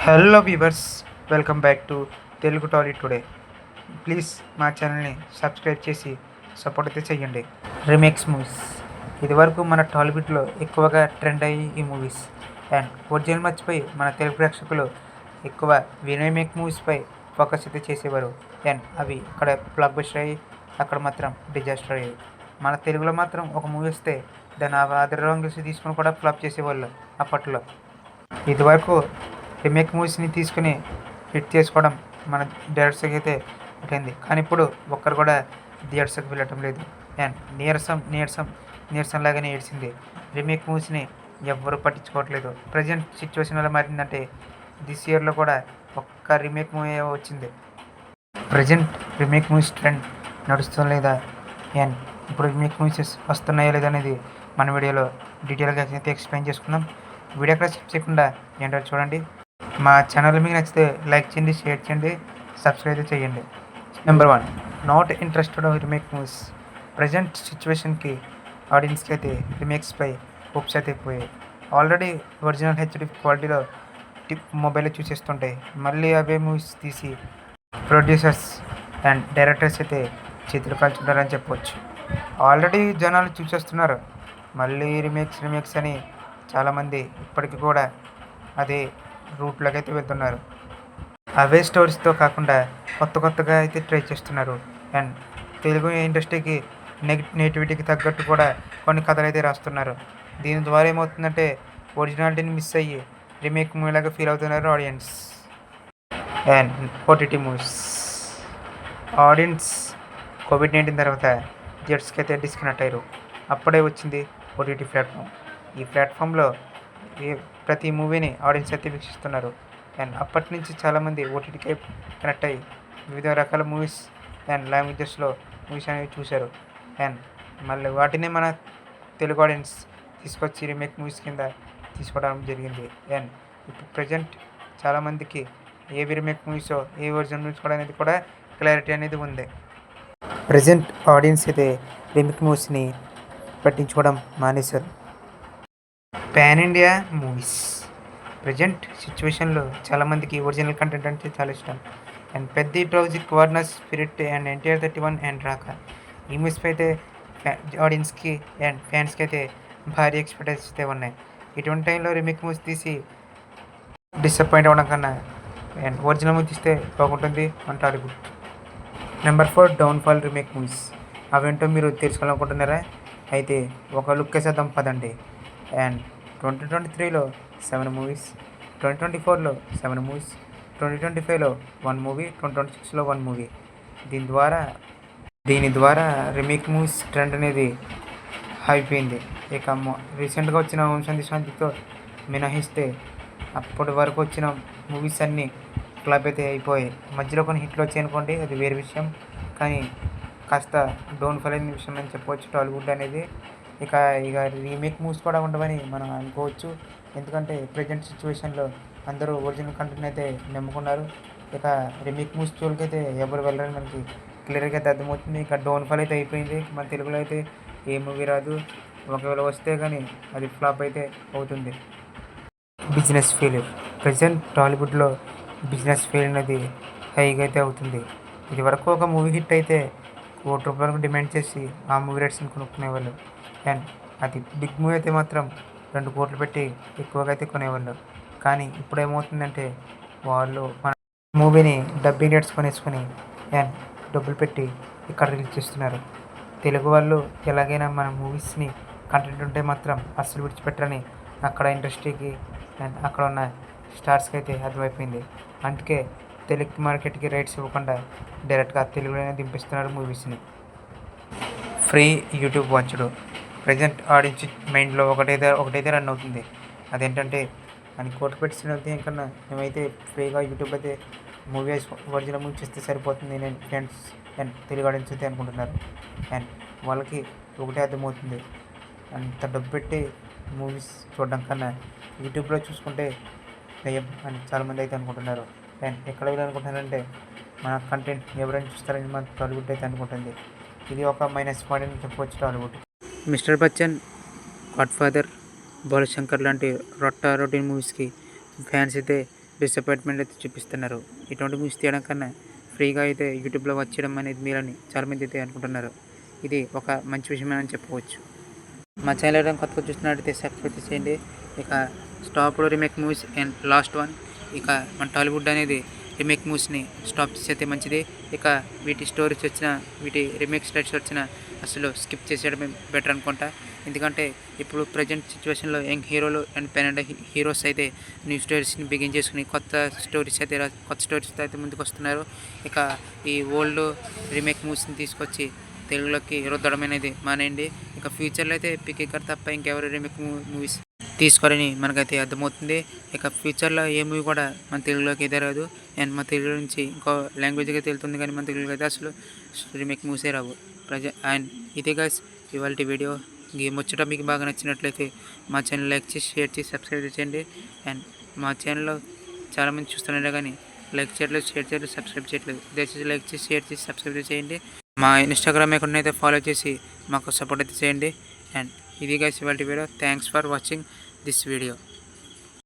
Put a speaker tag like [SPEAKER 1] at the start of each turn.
[SPEAKER 1] Hello viewers, welcome back to Telugu Tally today. Please మా ఛానల్ని subscribe చేసి సపోర్ట్ అయితే చేయండి. రీమేక్స్ మూవీస్ ఇదివరకు మన టాలీవుడ్లో ఎక్కువగా ట్రెండ్ అయ్యి ఈ మూవీస్ అండ్ ఒరిజినల్ మర్చిపోయి మన తెలుగు ప్రేక్షకులు ఎక్కువ రీమేక్ మూవీస్పై ఫోకస్ అయితే చేసేవారు. అండ్ అవి అక్కడ బ్లాక్ బస్టర్ అయ్యి అక్కడ మాత్రం డిజాస్టర్ అయ్యాయి. మన తెలుగులో మాత్రం ఒక మూవీ వస్తే దాన్ని ఆదరంగా తీసుకుని కూడా ఫ్లాప్ చేసేవాళ్ళు అప్పట్లో. ఇదివరకు రీమేక్ మూవీస్ని తీసుకుని హిట్ చేసుకోవడం మన డైరెక్టర్స్కి అయితే ఉంటుంది. కానీ ఇప్పుడు ఒక్కరు కూడా థియేటర్స్కి వెళ్ళటం లేదు. అండ్ నీరసం లాగానే ఏడ్చింది. రీమేక్ మూవీస్ని ఎవ్వరూ పట్టించుకోవట్లేదు. ప్రజెంట్ సిచ్యువేషన్ ఎలా మారిందంటే దిస్ ఇయర్లో కూడా ఒక్క రీమేక్ మూవీ వచ్చింది. ప్రజెంట్ రీమేక్ మూవీస్ ట్రెండ్ నడుస్తూ లేదా అండ్ ఇప్పుడు రీమేక్ మూవీస్ వస్తున్నాయో లేదా అనేది మన వీడియోలో డీటెయిల్గా అయితే ఎక్స్ప్లెయిన్ చేసుకుందాం. వీడియో ఎక్కడ స్కిప్ చేయకుండా ఏంటో చూడండి. మా ఛానల్ మీకు నచ్చితే లైక్ చేయండి, షేర్ చేయండి, సబ్స్క్రైబ్ చేయండి. Number 1, not interested remake movies. Present సిచ్యువేషన్కి ఆడియన్స్కి అయితే రీమేక్స్పై హోప్స్ అయితే పోయాయి. ఆల్రెడీ ఒరిజినల్ హెచ్డి క్వాలిటీలో మొబైల్లో చూసేస్తుంటాయి. మళ్ళీ అవే మూవీస్ తీసి ప్రొడ్యూసర్స్ అండ్ డైరెక్టర్స్ అయితే చేతులు కాల్చుకుంటారని చెప్పవచ్చు. ఆల్రెడీ జనాలు చూసేస్తున్నారు. మళ్ళీ రీమేక్స్ అని చాలామంది ఇప్పటికీ కూడా అదే రూట్లోకి అయితే వెళ్తున్నారు. అవే స్టోరీస్తో కాకుండా కొత్తగా అయితే ట్రై చేస్తున్నారు. అండ్ తెలుగు ఇండస్ట్రీకి నేటివిటీకి తగ్గట్టు కూడా కొన్ని కథలు అయితే రాస్తున్నారు. దీని ద్వారా ఏమవుతుందంటే ఒరిజినాలిటీని మిస్ అయ్యి రీమేక్ మూవీలాగా ఫీల్ అవుతున్నారు audience. And OTT movies audience COVID-19 తర్వాత థియేటర్స్కి అయితే డిస్కనెక్ట్ అయ్యారు. అప్పుడే వచ్చింది ఓటీటీ ప్లాట్ఫామ్. ఈ ప్లాట్ఫామ్లో ప్రతి మూవీని ఆడియన్స్ అయితే వీక్షిస్తున్నారు. అండ్ అప్పటి నుంచి చాలామంది ఓటీటీకి కనెక్ట్ అయ్యి వివిధ రకాల మూవీస్ అండ్ లాంగ్వేజెస్లో మూవీస్ అనేవి చూశారు. అండ్ మళ్ళీ వాటినే మన తెలుగు ఆడియన్స్ తీసుకొచ్చి రీమేక్ మూవీస్ కింద తీసుకోవడం జరిగింది. అండ్ ఇప్పుడు ప్రజెంట్ చాలామందికి ఏవి రీమేక్ మూవీసో ఏ ఒరిజినల్ మూవీస్ కూడా అనేది కూడా క్లారిటీ అనేది ఉంది. ప్రజెంట్ ఆడియన్స్ అయితే రీమేక్ మూవీస్ని పట్టించుకోవడం మానేశారు. పాన్ ఇండియా మూవీస్ ప్రజెంట్ సిచ్యువేషన్లో చాలామందికి ఒరిజినల్ కంటెంట్ అంటే చాలా ఇష్టం. అండ్ పెద్ద ట్రౌజిక్ వార్నర్ Spirit and NTR31 and Raaka ఈ మూవీస్పై అయితే ఆడియన్స్కి అండ్ ఫ్యాన్స్కి అయితే భారీ ఎక్స్పెక్టేషన్స్ అయితే ఉన్నాయి. ఇటువంటి టైంలో రీమేక్ మూవీస్ తీసి డిసప్పాయింట్ అవ్వడం కన్నా అండ్ ఒరిజినల్ మూవీ తీస్తే బాగుంటుంది మన Tollywood. Number 4, downfall remake movies. అవేంటో మీరు తెలుసుకోవాలనుకుంటున్నారా? అయితే ఒక లుక్ వేసేద్దాం పదండి. అండ్ 2023లో 7 మూవీస్, 2024లో 7 మూవీస్, 2025లో 1 మూవీ, 2026లో 1 మూవీ. దీని ద్వారా రీమేక్ మూవీస్ ట్రెండ్ అనేది అయిపోయింది. ఇక రీసెంట్గా వచ్చిన ఓం శాంతితో మినహాయిస్తే అప్పటి వరకు వచ్చిన మూవీస్ అన్నీ ఫ్లాప్ అయితే అయిపోయాయి. మధ్యలో కొన్ని హిట్లు వచ్చాయి అనుకోండి, అది వేరే విషయం. కానీ కాస్త డౌన్ఫాల్ అయిన విషయం అని చెప్పవచ్చు టాలీవుడ్ అనేది. ఇక రీమేక్ మూవీస్ కూడా ఉండవని మనం అనుకోవచ్చు. ఎందుకంటే ప్రజెంట్ సిచ్యువేషన్లో అందరూ ఒరిజినల్ కంటెంట్ అయితే నమ్ముకున్నారు. ఇక రీమేక్ మూవీస్ జోలికి అయితే ఎవరు వెళ్ళరని మనకి క్లియర్గా అయితే అర్థమవుతుంది. ఇక డౌన్ఫాల్ అయితే అయిపోయింది. మన తెలుగులో అయితే ఏ మూవీ రాదు. ఒకవేళ వస్తే కానీ అది ఫ్లాప్ అయితే అవుతుంది. బిజినెస్ ఫెయిల్యూర్ ప్రజెంట్ టాలీవుడ్లో బిజినెస్ ఫెయిల్ అనేది హైగా అయితే అవుతుంది. ఇది వరకు ఒక మూవీ హిట్ అయితే ₹1,00,00,000 డిమాండ్ చేసి ఆ మూవీ రైట్స్ని కొనుక్కునేవాళ్ళు. అండ్ అది బిగ్ మూవీ అయితే మాత్రం 2 కోట్లు పెట్టి ఎక్కువగా అయితే కొనేవాళ్ళు. కానీ ఇప్పుడు ఏమవుతుందంటే వాళ్ళు మన మూవీని డబ్బింగ్ రైట్స్ కొనేసుకొని అండ్ డబ్బులు పెట్టి ఇక్కడ రిలీజ్ చేస్తున్నారు. తెలుగు వాళ్ళు ఎలాగైనా మన మూవీస్ని కంటెంట్ ఉంటే మాత్రం అస్సలు విడిచిపెట్టరని అక్కడ ఇండస్ట్రీకి అండ్ అక్కడ ఉన్న స్టార్స్కి అయితే అర్థమైపోయింది. అందుకే తెలుగు మార్కెట్కి రైట్స్ ఇవ్వకుండా డైరెక్ట్గా తెలుగులోనే దింపిస్తున్నారు మూవీస్ని. ఫ్రీ యూట్యూబ్ వాచ్డు ప్రజెంట్ ఆడియన్స్ మైండ్లో ఒకటైతే రన్ అవుతుంది. అదేంటంటే అని కోర్టు పెట్టిన కన్నా మేమైతే ఫ్రీగా యూట్యూబ్ అయితే మూవీస్ ఒరిజినల్ మూవీ చూస్తే సరిపోతుంది నేను ఫ్రెండ్స్ అండ్ తెలుగు ఆడియన్స్ అయితే అనుకుంటున్నారు. అండ్ వాళ్ళకి ఒకటే అర్థమవుతుంది, అంత డబ్బు పెట్టి మూవీస్ చూడడం కన్నా యూట్యూబ్లో చూసుకుంటే నయం అని చాలామంది అయితే అనుకుంటున్నారు. అండ్ ఎక్కడ వెళ్ళాలనుకుంటున్నారంటే మన కంటెంట్ ఎవరైనా చూస్తారని మన టాలీవుడ్ అయితే అనుకుంటుంది. ఇది ఒక మైనస్ పాయింట్ అని చెప్పవచ్చు Tollywood. Mister Bachchan, God father, Balashankar లాంటి రొటీన్ మూవీస్కి ఫ్యాన్స్ అయితే డిసప్పాయింట్మెంట్ అయితే చూపిస్తున్నారు. ఇటువంటి మూవీస్ తీయడం కన్నా ఫ్రీగా అయితే యూట్యూబ్లో వచ్చేయడం అనేది మీరని చాలామంది అయితే అనుకుంటున్నారు. ఇది ఒక మంచి విషయమే అని చెప్పవచ్చు. మా ఛానల్ ఎవరైనా కొత్తగా చూస్తున్నట్టయితే సబ్స్క్రైబ్ చేయండి. ఇక స్టాప్లో remake movies and last one, ఇక మన టాలీవుడ్ అనేది రీమేక్ మూవీస్ని స్టాప్ చేసేస్తే మంచిది. ఇక వీటి స్టోరీస్ వచ్చినా, వీటి రీమేక్ స్టైల్స్ వచ్చినా అసలు స్కిప్ చేసేయడమే బెటర్ అనుకుంటా. ఎందుకంటే ఇప్పుడు ప్రజెంట్ సిచ్యువేషన్లో యంగ్ హీరోలు అండ్ పెన్ హీరోస్ అయితే న్యూ స్టోరీస్ని బిగిన్ చేసుకుని కొత్త స్టోరీస్ అయితే ముందుకు వస్తున్నారు. ఇక ఈ ఓల్డ్ రీమేక్ మూవీస్ని తీసుకొచ్చి తెలుగులోకి రుద్దడం అనేది మానేయండి. ఇక ఫ్యూచర్లో అయితే పికేకర్ తప్ప ఇంకెవరు రీమేక్ మూవీస్ తీసుకోరని మనకైతే అర్థమవుతుంది. ఇక ఫ్యూచర్లో ఏ మూవీ కూడా మన తెలుగులోకి అయితే రాదు. అండ్ మన తెలుగు నుంచి ఇంకో లాంగ్వేజ్కి అయితే వెళ్తుంది, కానీ మన తెలుగులో అయితే అసలు రీమేక్ మూవీసే రావు. అండ్ ఇదే గైస్ ఇవాళ వీడియో. గేమ్ వచ్చేట మీకు బాగా నచ్చినట్లయితే మా ఛానల్ లైక్ చేసి, షేర్ చేసి, సబ్స్క్రైబ్ చేయండి. అండ్ మా ఛానల్లో చాలామంది చూస్తున్నారే కానీ లైక్ చేయట్లేదు, షేర్ చేయట్లేదు, సబ్స్క్రైబ్ చేయట్లేదు. దయచేసి లైక్ చేసి, షేర్ చేసి, సబ్స్క్రైబ్ చేయండి. మా ఇన్స్టాగ్రామ్ అకౌంట్ అయితే ఫాలో చేసి మాకు సపోర్ట్ అయితే చేయండి. అండ్ ఇది గైస్ ఇవాళ video. Thanks for watching this video.